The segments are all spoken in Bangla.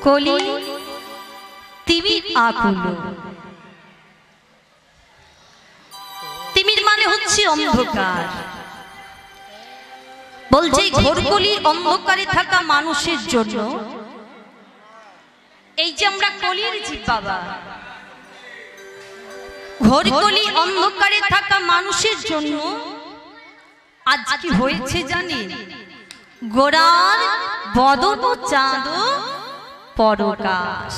কলি তিমি আকুল। তিমির মানে হচ্ছে অন্ধকার। বলছে ঘোরকলি অন্ধকারে থাকা মানুষের জন্য, এই যে আমরা কলির জীব বাবা, ঘোরকলি অন্ধকারে থাকা মানুষের জন্য আজ কি হয়েছে জানেন? গোরার বদন চাঁদ পরকাশ।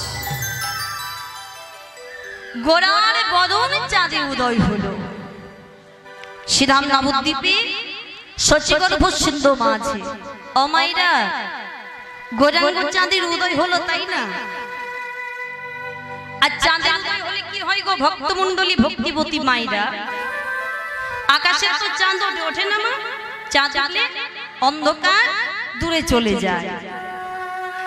গোরার বদন চাঁদে উদয় হলো শ্রীরাম নবদ্বীপে শশীগর্ভ সিন্ধু মাঝে। অমাইরা গোরাঙ্গ চাঁদের উদয় হলো, তাই না? আর চাঁদের উদয় হলে কি হয় গো ভক্তমণ্ডলী ভক্তিবতী মাইরা? আকাশে তো চাঁদ ওঠে না মা, চাঁদ উঠলে অন্ধকার দূরে চলে যায়।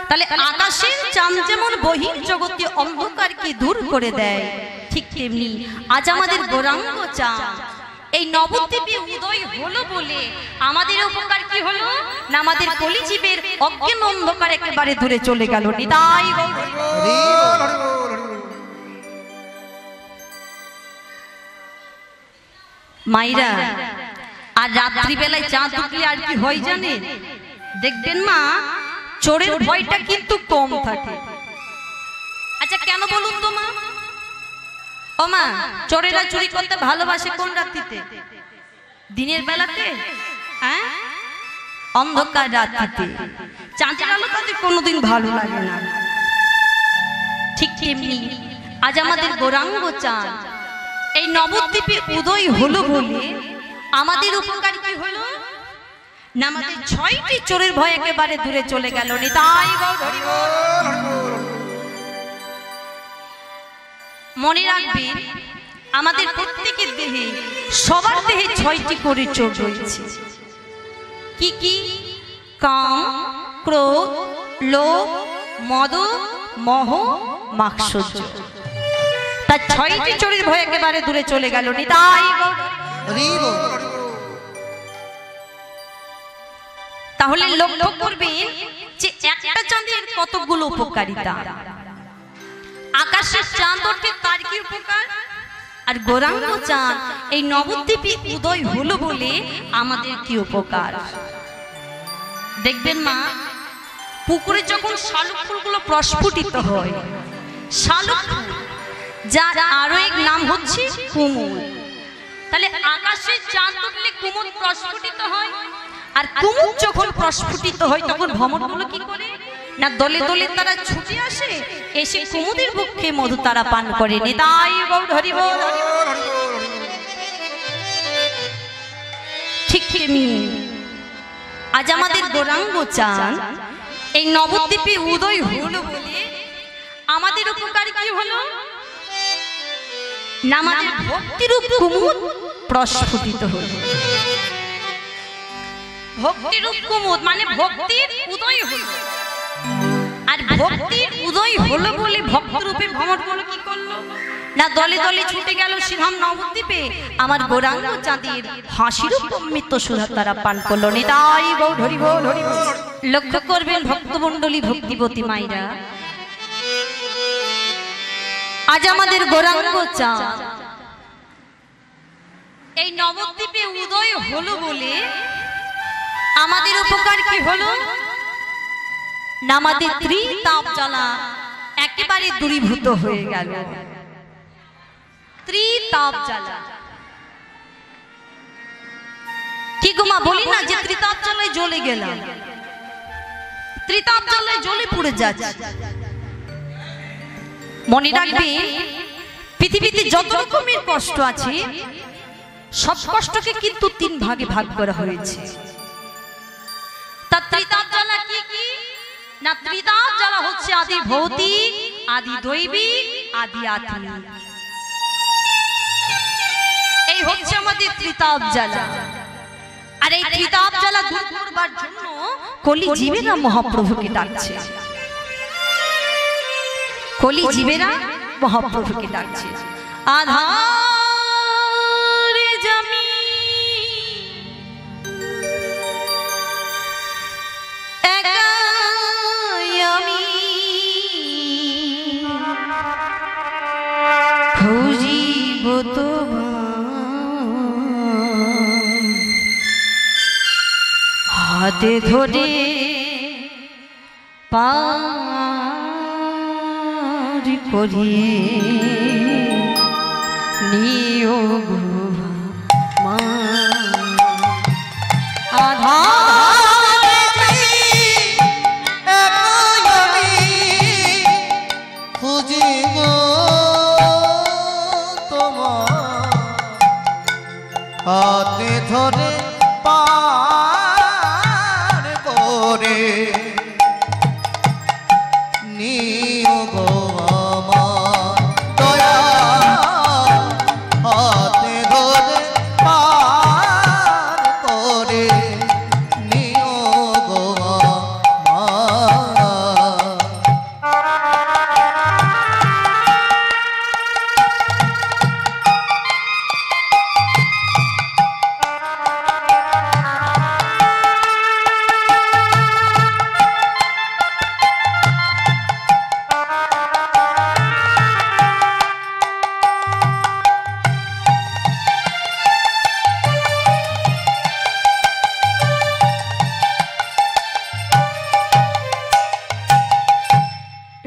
তাহলে আকাশের চাঁদ যেমন বহির জগতে অন্ধকারকে দূর করে দেয়, ঠিক তেমনি আজ আমাদের গৌরাঙ্গ চাঁদ এই নবদ্বীপে উদয় হলো বলে আমাদের উপকার কি হলো না? আমাদের কলিজীবের অজ্ঞান অন্ধকার একেবারে দূরে চলে গেল। নিতাই মাইরা। আর রাত্রিবেলায় চাঁদ উঠলে আর কি হয় জানেন? দেখবেন মা, চোরের ভয়টা কিন্তু কম থাকে। আচ্ছা কেন বলুন তো মা? ও মা, চোরেরা চুরি করতে ভালোবাসে কোন রাত্রিতে? দিনের বেলাতে? হ্যাঁ, অন্ধকার রাত্রিতে। চাঁদের আলো তাদের কোনোদিন ভালো লাগে না। ঠিক তেমনি আজ আমাদের গৌরাঙ্গ চাঁদ এই নবদ্বীপে উদয় হলো বলে আমাদের উপকার কি হলো না? আমাদের ৬টি চোরের ভয় একেবারে দূরে চলে গেল। নিতাই মনে রাখবে, আমাদের প্রত্যেকের দেহে, সবার দেহে ৬টি করে চোর রয়েছে। কি কি? কাম, ক্রোধ, লোভ, মদ, মোহ, মাৎসর্য। তার ৬টি চোরের ভয় একেবারে দূরে চলে গেল। নিতাই তাহলে লক্ষ্য করবেন যে একটা চাঁদের কতগুলো উপকারিতা। আকাশের চাঁদ ওঠে তার কি উপকার, আর গৌরাঙ্গ চাঁদ এই নবদ্বীপে উদয় হলো বলে আমাদের কি উপকার। দেখবেন মা, পুকুরে যখন শালুক ফুলগুলো প্রস্ফুটিত হয়, শালুক ফুল যার আরো এক নাম হচ্ছে কুমুদ। তাহলে আকাশের চাঁদ উঠলে কুমুদ প্রস্ফুটিত হয়, আর কুমুদ যখন প্রস্ফুটিত হয় তখন ভ্রমরগুলো কি করে না? দলে দলে তারা ছুটে আসে, এসে কুমুদের বুকে মধু তারা পান করে। নিতাই গৌর হরি বল। ঠিক তেমনি আজ আমাদের গৌরাঙ্গ চাঁদ এই নবদ্বীপে উদয় হলো বলে আমাদের উপকার কি হলো না? আমাদের ভক্তিরূপ কুমুদ প্রস্ফুটিত হলো। ভক্তিরূপ কুমুদ মানে ভক্তির উদয় হলো, আর ভক্তির উদয় হলো বলে ভক্তরূপে ভ্রমরগুলো কি করলো না? দলে দলে ছুটে গেল শ্রীরাম নবদ্বীপে আমার গৌরাঙ্গ চাঁদের হাসিরূপ অমৃত সুধা তারা পান করলো। নিতাই গৌর হরি বল, হরি বল। লক্ষ্য করবেন ভক্তমণ্ডলী ভক্তিবতী মাইরা, আজ আমাদের গৌরাঙ্গ চাঁদ এই নবদ্বীপে উদয় হলো বলে আমাদের উপকার কি হলো না? আমাদের ত্রিতাপ জ্বালা একেবারে দূরীভূত হয়ে গেল। ত্রিতাপ জ্বালা কি গো মা, বলি না যে ত্রিতাপ জ্বালায় জ্বলে গেলাম, ত্রিতাপ জ্বালায় জ্বলে পুড়ে যাচ্ছে। মনে রাখবে, পৃথিবীতে যত রকমের কষ্ট আছে সব কষ্টকে কিন্তু ৩ ভাগে ভাগ করা হয়েছে। তার ত্রিতাপ জ্বালা কি কি না? ত্রিতাপ জ্বালা হচ্ছে আদি ভৌতিক, আদি দৈবিক, আদি আত্মিক। এই হচ্ছে আমাদের ত্রিতাপ জ্বালা। আর এই ত্রিতাপ জ্বালা দূর করবার জন্য কলি জীবেরা মহাপ্রভুকে ডাকছে। কলি জীবেরা মহাপ্রভুকে ডাকছে। আধার জমি একাই আমি হাতে ধরে পার করিয়ে নিও গো মা হাতে ধরে পার করে নিও গো আমার দয়া হাতে ধরে পার করে নিও গো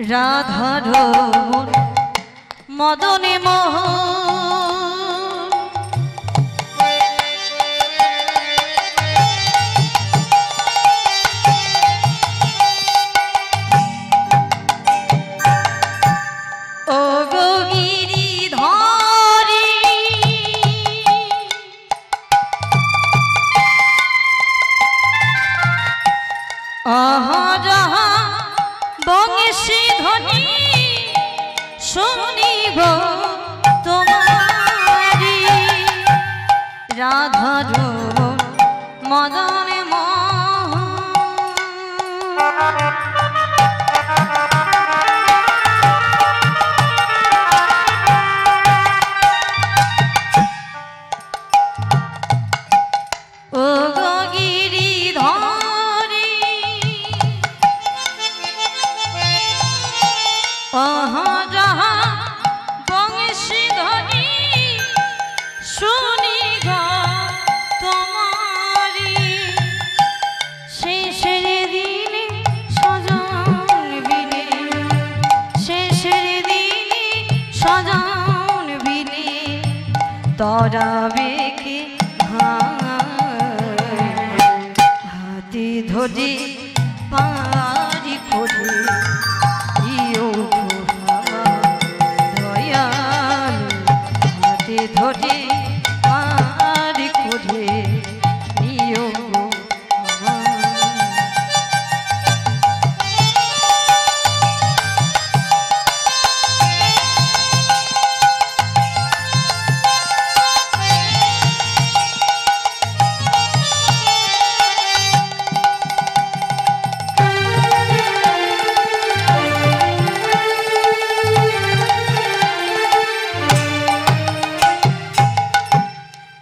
রাধার মদনে মোহ ও গো গিরিধারী আহা বংশী ধ্বনি শুনি গো তোমারি রাধার মদনে মোহ ও গো গিরিধারী যাহা বংশী ধ্বনি শুনি গো তোমারি শেষের দিনে সজন বিনে শেষের দিনে সজন বিনে তরাবে কে হাতে ধরে পারি করে ধরে পার করে নিও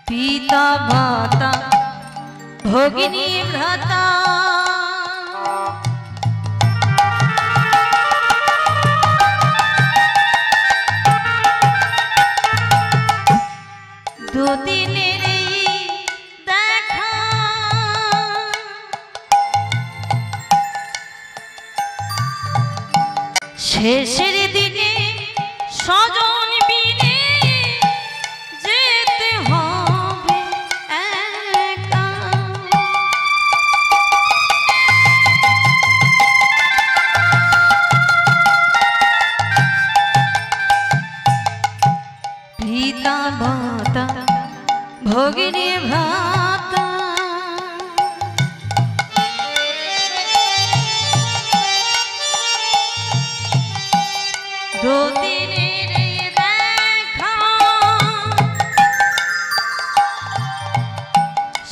পিতা মাতা ভগিনী ভ্রাতা দুদিনের দেখা শেষের দিনে সজন বিনে যেতে হবে একা পিতা মাতা ভগিনী ভ্রাতা দুদিনের দেখা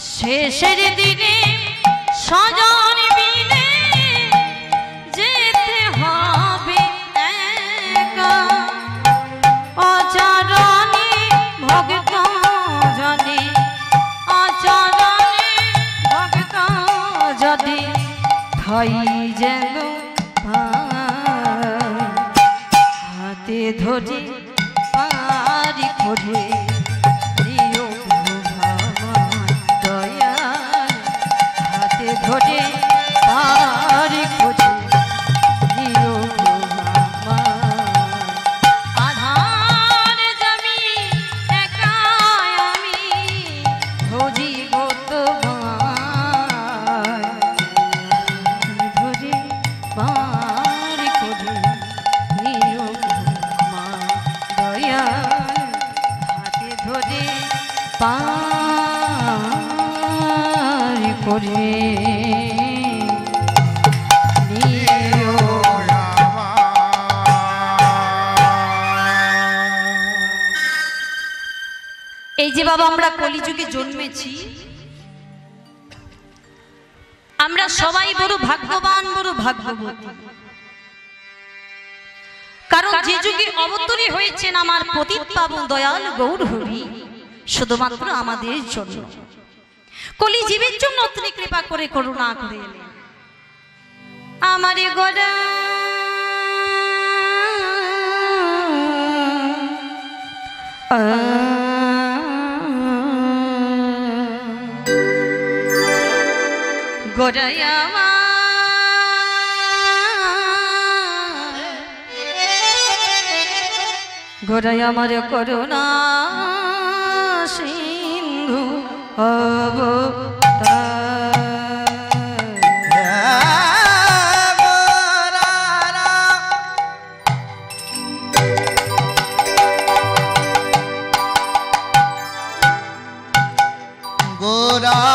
শেষের দিনে সজন বিনে যেতে হবে একা অচরণে ভক্ত জনে অচরণে ভক্ত জনে খাই যেন হাতে ধরে পারি করে নিও দয়া হাতে ধরে করে এই যে বাবা আমরা কলিযুগে জন্মেছি, আমরা সবাই বড় ভাগ্যবান, বড় ভাগ্যবতী। কারণ যে যুগে অবতরী হয়েছেন আমার পতিত পাবন দয়াল গৌর হরি শুধুমাত্র আমাদের জন্য, কলি জীবের জন্য তিনি কৃপা করে করুণা করে এলেন। আমারে গোরা গোরায়া গোরাই আমার করুণা সিন্ধু গোরা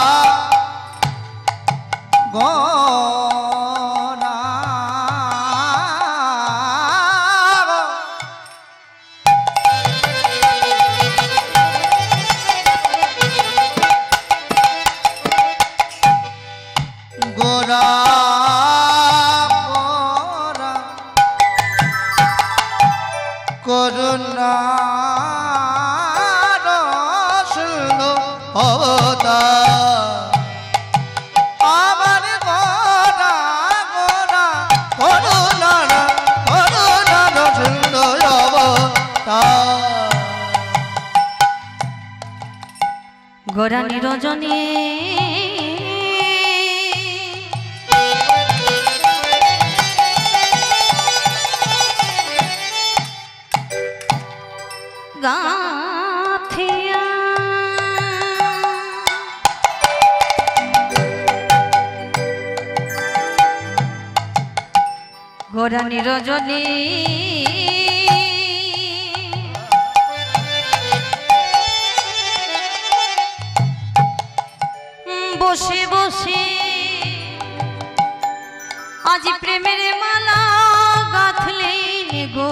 করুণা রসল অবতার আমার গোরা গোরা করুণা করুণা রসল অবতার গোরা নিরজনী গাথিয়া গোরা নিরজনী বসে বসে আজ প্রেমের মালা গাঁথলেন গো,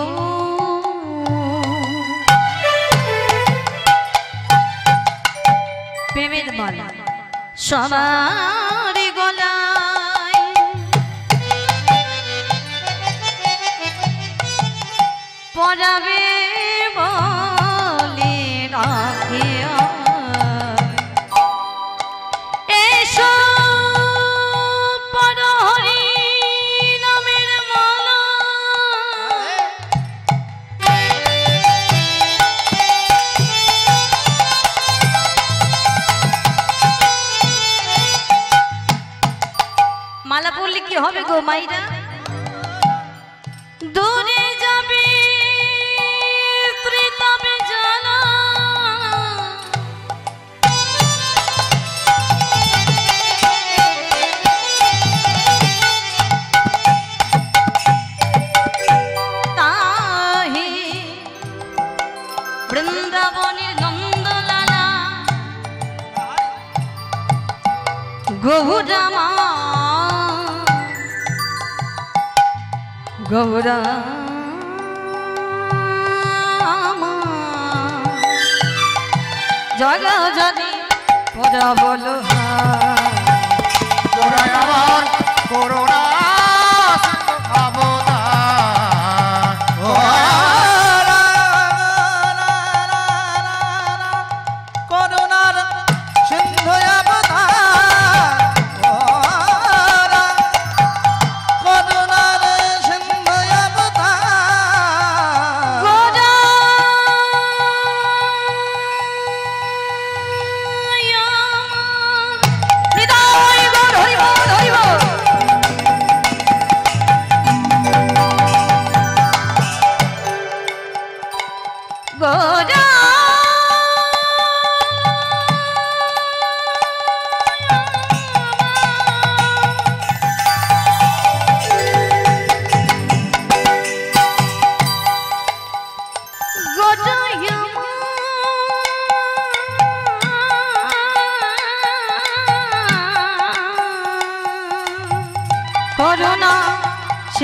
প্রেমের মালা সবার গলায় পরাবে বলে রাখিয়া এসো পরহরি নামের মালা মালা পড়লে কি হবে গো মাইরা, দূরে যাবে ত্রিতাপে জ্বালা তাহে বৃন্দাবনের নন্দলালা গৌরামা গৌরা জগা জানি পরা বলো গোরাই আমার করুণা করুণার সিন্ধু অবতার করুণার সিন্ধু অবতার হৃদয় গৌর হরিব হরিব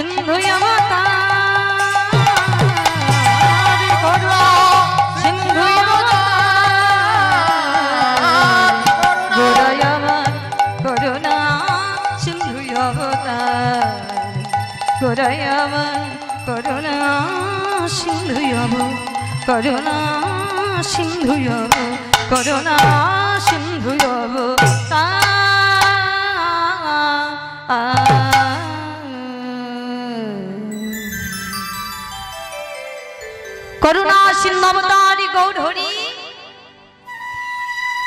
সিন্ধু অবতার করুণা সিন্ধু অবতার গোরায় আমার করুণা সিন্ধু অবতার গোরায় আমার করুণা সিন্ধু করুণা সিন্ধু করুণা সিন্ধু করুণা সিন্ধু অবতারী গৌরহরি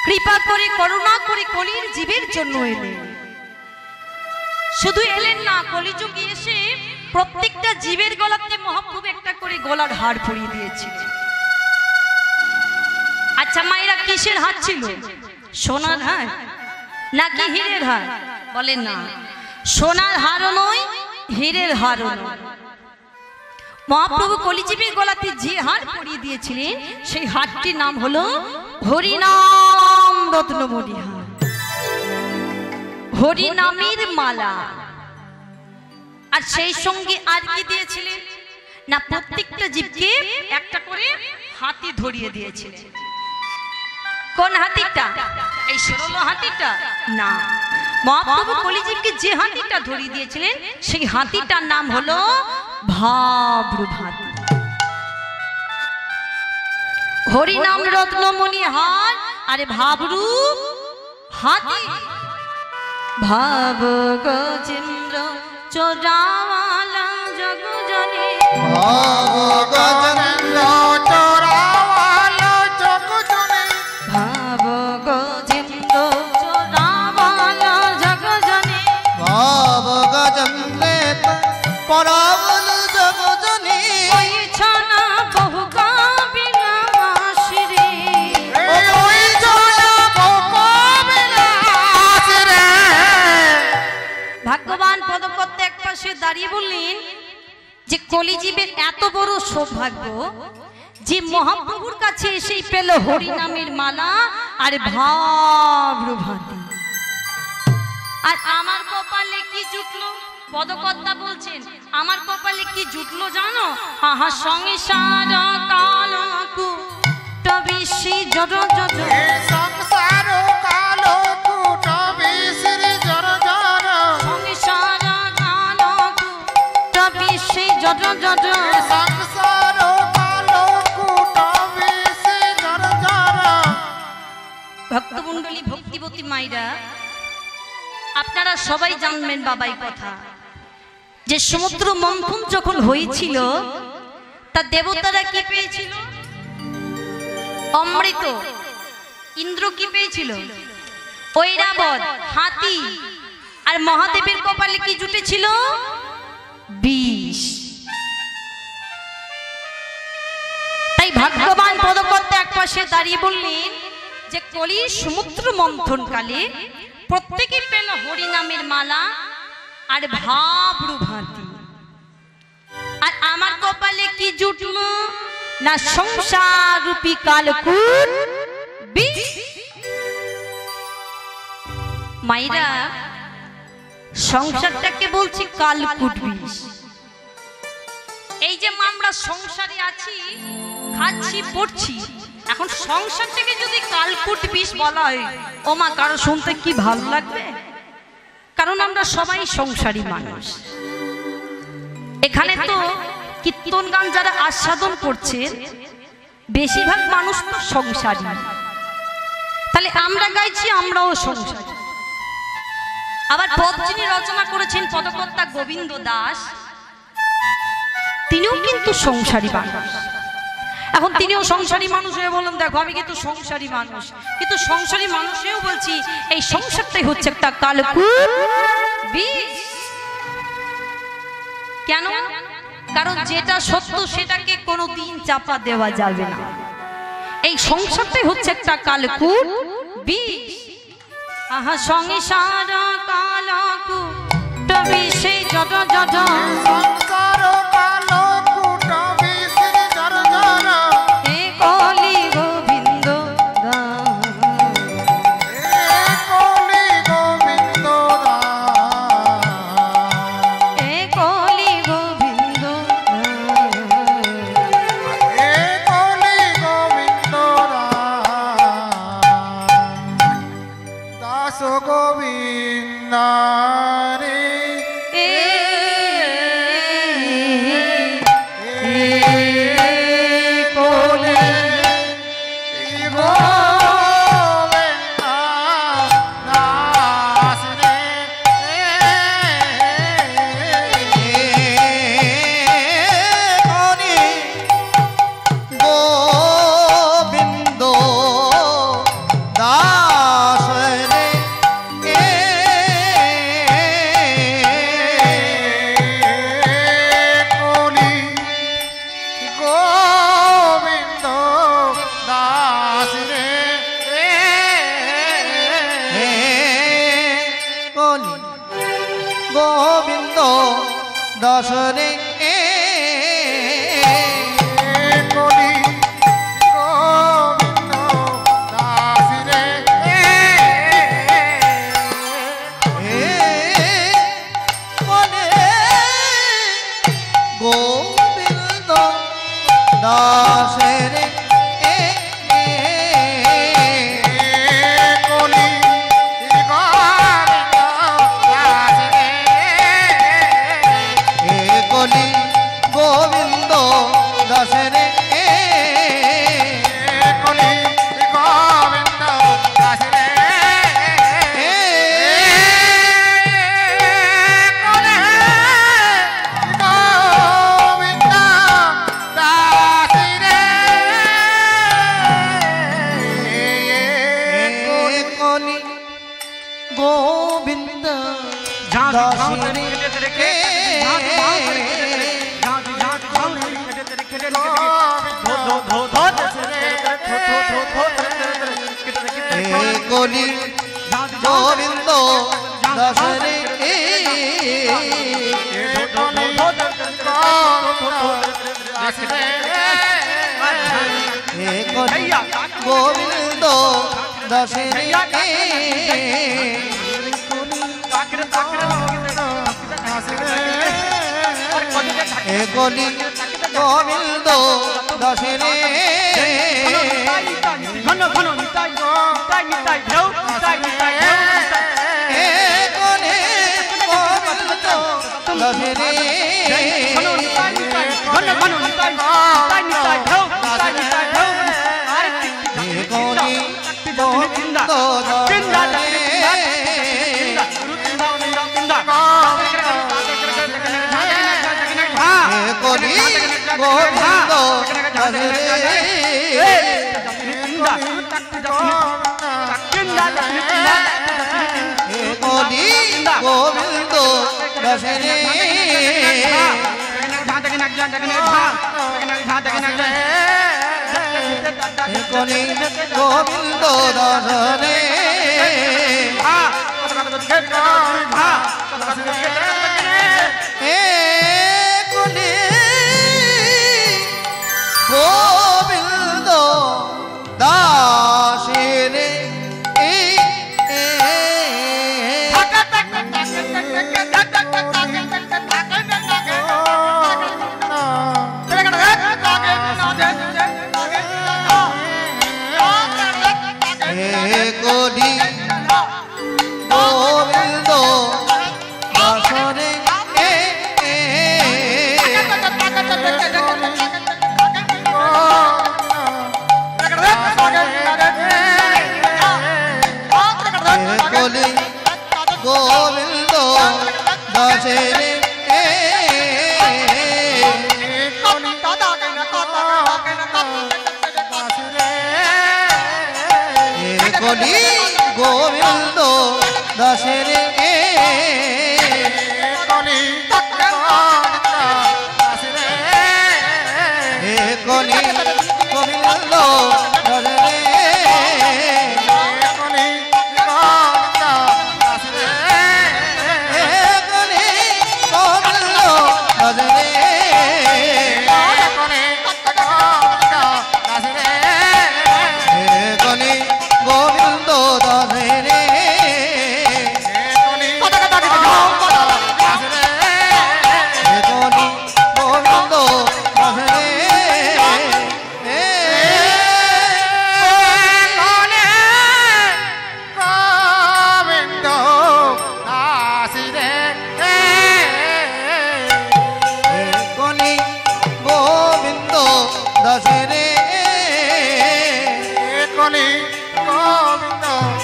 কৃপা করে করুণা করে কলির জীবের জন্য এলেন। শুধু এলেন না, কলিযুগে এসে প্রত্যেকটা জীবের গলাতে মহাপ্রভু একটা করে গলার হার পরিয়ে দিয়েছিলেন। আচ্ছা মায়েরা, কিসের হার ছিল? সোনার হার নাকি হীরের হার? বলেন না, সোনার হারও নয়, হীরের হারও নয়। মহাপ্রভু কলিজীবের গলাতে যে হার পরিয়ে দিয়েছিলেন সেই হারটির নাম হলো হরিনাম রত্নমণি হার, হরিনামের মালা। আর সেই সঙ্গে আর কি দিয়েছিলেন না, প্রত্যেকটা জীবকে একটা করে হাতি ধরিয়ে দিয়েছিলেন। কোন হাতিটা? এই সরল হাতিটা না, মহাপ্রভু কলিজীবকে যে হাতিটা ধরিয়ে দিয়েছিলেন সেই হাতিটার নাম হলো ভাবরূপ হাতি। হরিনাম রত্নমণি হার আর ভাবরূপ হাতি। ভাব গজেন্দ্র চোরাওয়ালা জগ জনে, ভাব গজেন্দ্র চোরাওয়ালা জগ জনে, ভাব গজেন্দ্র চোরাওয়ালা জগ জনে, ভাব গজেন্দ্র পরাবল জগ জনে, ওই ছানা বহু কাবিলা মাসিরে, ওই ছানা বহু কাবিলা মাসিরে। ভাগ্যবান পদকর্তা এক পাশে দাঁড়িয়ে বললেন যে কলিজীবের এত বড় সৌভাগ্য যে মহাপ্রভুর কাছে এসেই পেল হরিনামের মালা আর ভাবরূপ হাতি। আর আমার কপালে কি জুটলো? পদকর্তা বলছেন আমার কপালে কি জুটলো জানো? আহা সংসার কালকু তবিসি জড় জড়, সংসার কালো কুট বিসরি জর জর, সংসার কালকু তবিসি জড় জড়, সংসার কালো কুট বিসরি জর জর। ভক্তমণ্ডলী ভক্তিবতী মাইরা, আপনারা সবাই জানবেন বাবাই কথা যে সমুদ্র মন্থন যখন হয়েছিল তা দেবতারা কি পেয়েছিল? অমৃত। ইন্দ্র কি পেয়েছিল? ঐরাবত, হাতি। আর মহাদেবের কপালে কি জুটেছিল? বিষ। তাই ভাগ্যবান পদকর্তা এক পাশে দাঁড়িয়ে বললেন যে কলির সমুদ্র মন্থন কালে প্রত্যেকে পেল হরিনামের মালা আর ভাবরূপ হাতি। আর আমার কপালে কি জুটলো না, সংসার রূপী কালকূট বিষ। মাইরা, সংসারটাকে বলছি কালকূট বিষ। এই যে আমরা সংসারে আছি, খাচ্ছি, পড়ছি, এখন সংসারটাকে যদি কালকূট বিষ বলা হয়, ও মা, কারো শুনতে কি ভালো লাগবে? কারণ আমরা সবাই সংসারী মানুষ। এখানে তো কীর্তন গান যারা আস্বাদন করছে বেশিরভাগ মানুষ তো সংসারী। তাহলে আমরা গাইছি, আমরাও সংসারী। আবার পদ যিনি রচনা করেছেন পদকর্তা গোবিন্দ দাস, তিনিও কিন্তু সংসারী মানুষ। এখন তিনিও সংসারী মানুষ হয়ে বললেন দেখো আমি কিন্তু সংসারী মানুষ, কিন্তু সংসারী মানুষেও বলছি এই সংসারটাই হচ্ছে একটা কালকূট বিষ। কেন? কারণ যেটা সত্য সেটাকে কোনোদিন চাপা দেওয়া যাবে না। এই সংসারটাই হচ্ছে একটা কালকূট বিষ। আহা সংসার কালকূট বিষে জড জড, সংসার কালো কুট বিসরি জর জর, এ কলি গোবিন্দ দাস, এ কলি গোবিন্দ দাস, এ কলি দাসরে কলি গোবিন্দ দাস রে বলে গোবিন্দ দাসরে কলি গোবিন্দ দাস রে কলি গোবিন্দ দাসরে কলি গোবিন্দ দাস রে কলি গোবিন্দ দাস রে কলি গোবিন্দ দাসরে কলি গোবিন্দ দাসরে কলি গোবিন্দ দাসরে কলি গোবিন্দ দাসরে ঘন ঘন নিতাই নিতাই নিতাই ঢেউ নিতাই নিতাই ঢেউ নিতাই কলি গোবিন্দ দাসরে ঘন নিতাই নিতাই ঘন ঘন নিতাই নিতাই নিতাই ঢেউ নিতাই নিতাই ঢেউ আরে কলি গোবিন্দ দাসরে কলি গোবিন্দ দাসরে কলি গোবিন্দ দাসরে কলি গোবিন্দ দাসরে কলি গোবিন্দ দাসরে কলি গোবিন্দ দাসরে কলি গোবিন্দ দাসরে কলি গোবিন্দ দাসরে কলি গোবিন্দ দাসরে কলি গোবিন্দ দাসরে কলি গোবিন্দ দাসরে কলি গোবিন্দ দাসরে কলি গোবিন্দ দাসরে কলি গোবিন্দ দাস রে কলি গোবিন্দ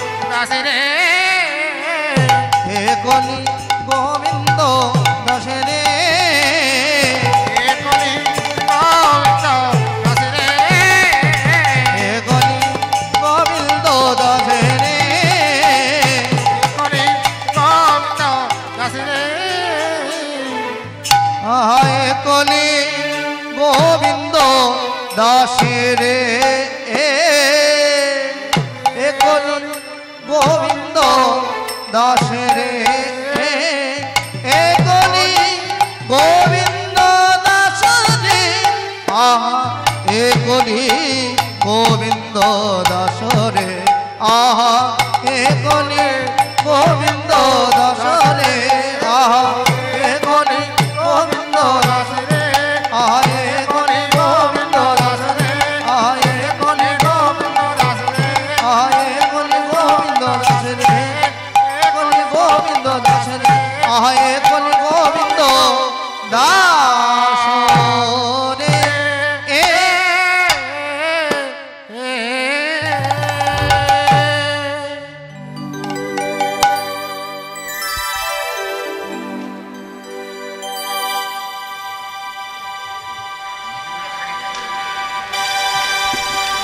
দাসরে কলি গোবিন্দ দাস রে কলি গোবিন্দ দাসরে কলি গোবিন্দ দাস রে আহায় কলি গোবিন্দ দাসরে কলি গোবিন্দ দাসরে কলি গোবিন্দ আহা এ কলি গোবিন্দ দাস রে আহা এ কলি গোবিন্দ দাস রে আহা এ কলি গোবিন্দ দাস রে আহা এ কলি গোবিন্দ দাস রে আহা এ কলি গোবিন্দ দাস রে আহা এ কলি গোবিন্দ দাস রে এ কলি গোবিন্দ দাস রে আহা এ কলি গোবিন্দ দাস রে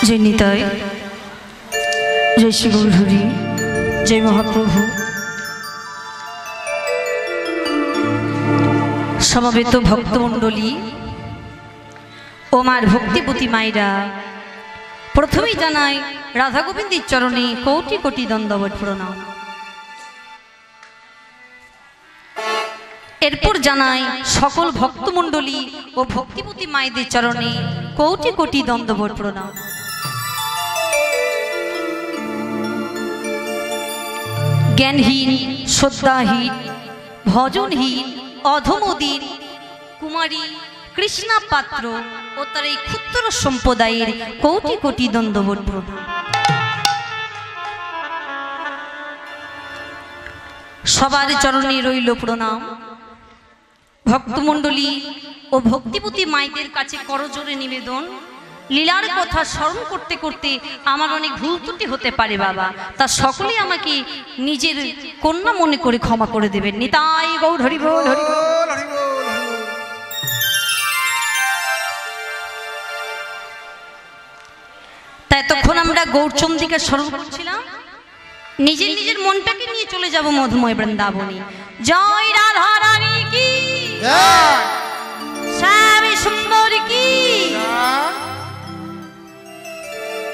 जय निताई जय श्री गौरहरि जय महाप्रभु समवेत भक्तमंडली ओ मार भक्तिपति मायरा प्रथमेই জানাই রাধা গোবিন্দের চরণে কোটি কোটি দণ্ডবত প্রণাম। এরপর জানাই সকল ভক্তমন্ডলী ও ভক্তিপতি মায়েদের চরণে কোটি কোটি দণ্ডবত প্রণাম। জ্ঞানহীন শ্রদ্ধাহীন ভজনহীন অধমদীন কুমারী কৃষ্ণা পাত্র ও তার এই ক্ষুদ্র সম্প্রদায়ের কোটি কোটি দণ্ডবত প্রণাম। সবার চরণে রইল প্রণাম। ভক্তমণ্ডলী ও ভক্তিপতি মায়েদের কাছে করজোড়ে নিবেদন, লীলার কথা স্মরণ করতে করতে আমার অনেক ভুল ত্রুটি হতে পারে বাবা, তা সকলেই আমাকে নিজের কন্যা মনে করে ক্ষমা করে দেবেন। নিতাই গৌর হরি বল হরি বল। তা এতক্ষণ আমরা গৌরচন্দ্রিকা স্মরণ করছিলাম, নিজের নিজের মনটাকে নিয়ে চলে যাব মধুময় বৃন্দাবনে। জয় রাধা রানী কি জয়, শ্যামী সুন্দর কি।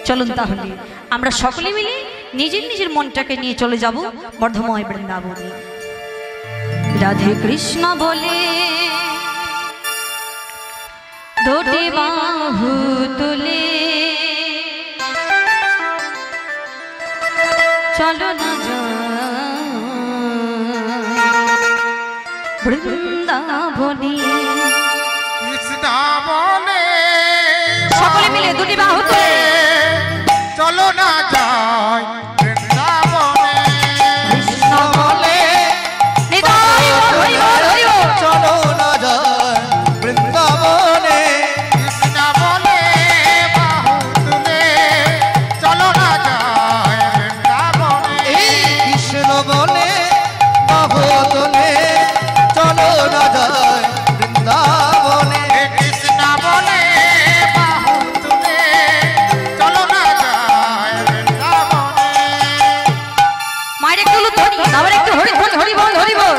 চলুন তাহলে আমরা সকলে মিলে নিজের নিজের মনটাকে নিয়ে চলে যাব মধুময় বৃন্দাবনে। রাধে কৃষ্ণ বলে দুটি বাহু তুলে চলো না বৃন্দাবনী। কৃষ্ণ বলে সকলে মিলে দুটি বাহু তুলে চলো না যায় বৃন্দাবনে। কৃষ্ণ বলে নিতাই গৌর হরি বল হরি বল। চলো না যায় বৃন্দাবনে। কৃষ্ণ বলে বাহু তুলে চলো না যায় বৃন্দাবনে। কৃষ্ণ বলে বাহু তুলে চলো না যায় বৃন্দাবনে। কৃষ্ণ বলে বাহু তুলে চলো না যায় বৃন্দাবনে। মায়ের একটু ধরি আবার একটু হরি বল হরি বল হরি বল।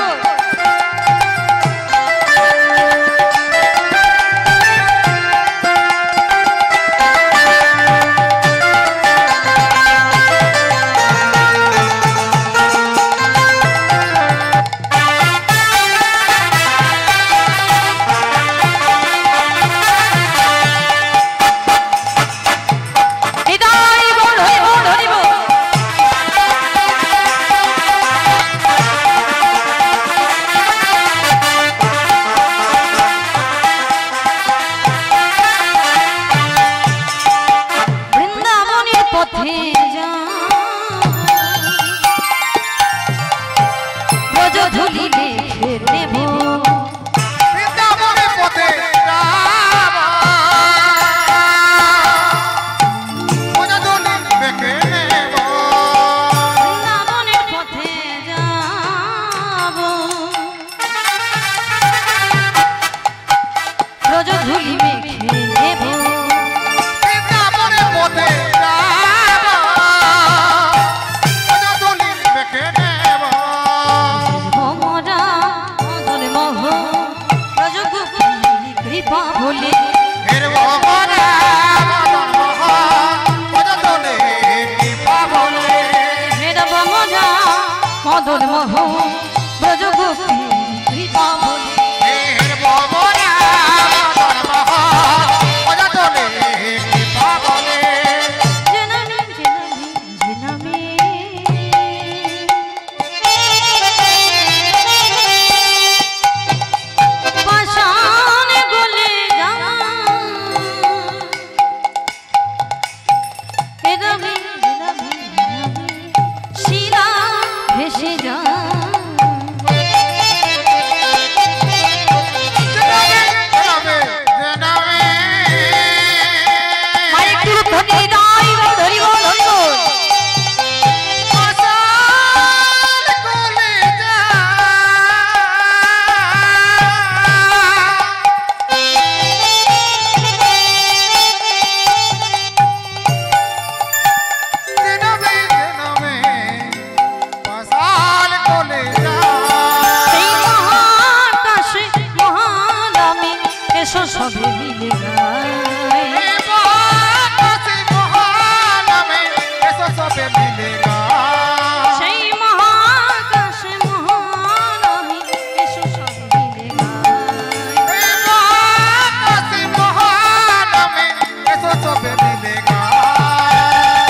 নিতাই গৌর হরি বল হরি বল। বৃন্দাবনের পথে ব্রজ ধুলি দেখে নেব। বৃন্দাবনের পথে যাব, মজদুলি দেখে নেব। বৃন্দাবনের পথে যাব ব্রজ ধুলি মেখে নেব। বৃন্দাবনের পথে যাব, মজদুলি দেখে নেব। ভমরা মদন মোহ ব্রজ গোপী কৃপা বলে। এর ভবরা মদন মোহন, মজদুলি কৃপা বলে। মেরা ভমরা মদন মোহ ব্রজ গোপী কৃপা বলে। এর ভবরা মদন মোহন, এসো সবে মিলে গাই। কাশী মহানামে এসো সবে মিলে গাই। সেই মহাকাশে মহানামে এসো সবে মিলে গাই। কাশী মহানামে এসো সবে মিলে গাই।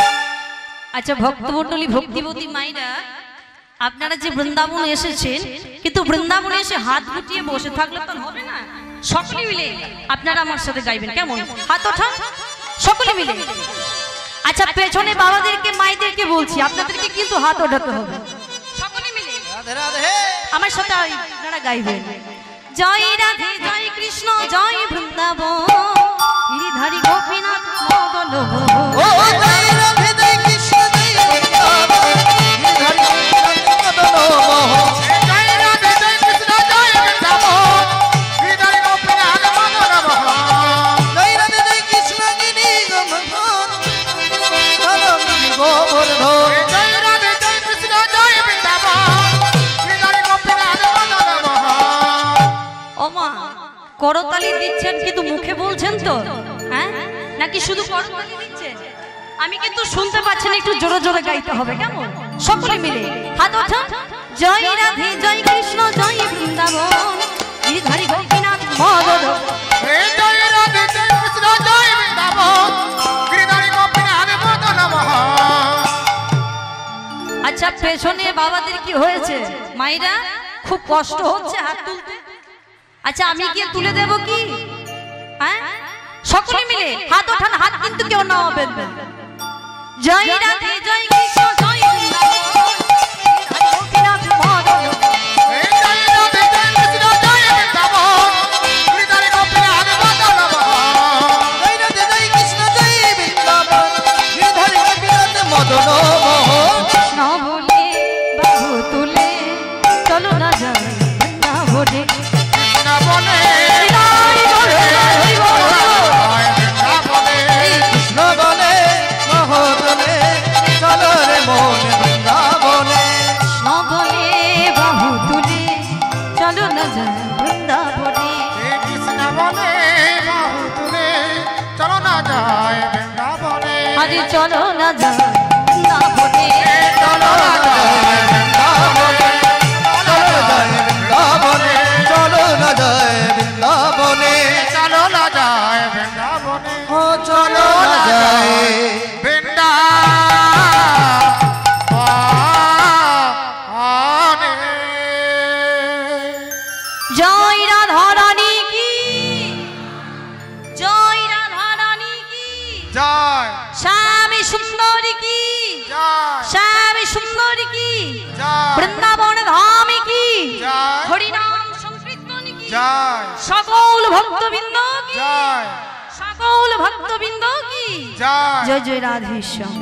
আচ্ছা ভক্তমণ্ডলী ভক্তিবতী মাইরা, আপনারা যে বৃন্দাবনে এসেছেন, কিন্তু বৃন্দাবনে এসে হাত গুটিয়ে বসে থাকলে তো হবে না। সকলে মিলে আপনারা আমার সাথে গাইবেন, কেমন? হাত ওঠান সকলে মিলে। আচ্ছা পেছনে বাবাদেরকে মাইদেরকে বলছি, আপনাদেরকে কিন্তু হাত ওঠাতে হবে। সকলে মিলে রাধে রাধে আমার সাথে আপনারা গাইবেন। জয় রাধে জয় কৃষ্ণ জয় বৃন্দাবন, গিরিধারী গোপীনাথ মদন মোহন। ও জয় রাধে জয় কৃষ্ণ জয় বৃন্দাবন, গিরিধারী গোপীনাথ মদন মোহন। জয় রাধে জয় কৃষ্ণ জয় বৃন্দাবন, হৃদয় গোপীনাথ মদন মোহন। জয় রাধে জয় কৃষ্ণ গিরি গোবর্ধন, গোবর্ধন। জয় রাধে জয় কৃষ্ণ জয় বৃন্দাবন, হৃদয় গোপীনাথ মদন মোহন। ওমা করতালি দিচ্ছেন কিন্তু মুখে বলছেন তো, হ্যাঁ নাকি শুধু করতালি দিচ্ছেন? আমি কিন্তু শুনতে পাচ্ছি না, একটু জোরে জোরে গাইতে হবে, কেমন? সকলে মিলে হাত ওঠান। জয় রাধে জয় কৃষ্ণ জয় বৃন্দাবন, গিরিধারী গোপীনাথ মদন। জয় রাধে জয় কৃষ্ণ জয় বৃন্দাবন, হৃদয় গোপীনাথ মদন মোহন। আচ্ছা পেছনে বাবাদের কি হয়েছে? মাইরা খুব কষ্ট হচ্ছে হাত তুলতে। আচ্ছা আমি কি তুলে দেব কি? হ্যাঁ সকলে মিলে হাত ওঠান, হাত কিন্তু কেউ নামাবেন না। জয় রাধে জয় কৃষ্ণ জয় বৃন্দাবন, হরি গোপীনাথ মদন। জয় রাধে জয় কৃষ্ণ জয় বৃন্দাবন, হৃদয় গোপীনাথ মদন মোহন। জয় রাধে জয় কৃষ্ণ জয় বৃন্দাবন, গিরিধারী গোপীনাথ মদন মোহন। কৃষ্ণ বলে বাহু তুলে চলো না যাই বৃন্দাবনে। কৃষ্ণ বলে হৃদয় গড়ে হরি বল। জয় বৃন্দাবনে। কৃষ্ণ বলে মহোদনে, চলো রে মন বৃন্দাবনে। কৃষ্ণ বলে বাহু তুলে চলো না যাই বৃন্দাবনে। কৃষ্ণ বলে বাহু তুলে চলো না যায় বৃন্দাবনে। আরে চলো না যাই বৃন্দাবনে। চলো না যায় বৃন্দাবনে। চলো যায় বৃন্দাবনে, চলো না যায় বৃন্দাবনে। চলো না যায় বৃন্দাবনে। ও চলো না যায় বৃন্দাবনে। জয় রাধা রানী কি, জয় রাধা রানী কি, জয় শ্যামী সুন্দরী কি, জয় শ্যামী সুন্দরী কি, জয় বৃন্দাবন ধামী কি, জয় হরিনাম সংকীর্তন কি, জয় সকল ভক্তবৃন্দ কি, জয় সকল ভক্তবৃন্দ কি। জয় জয় জয় রাধেশ্যাম।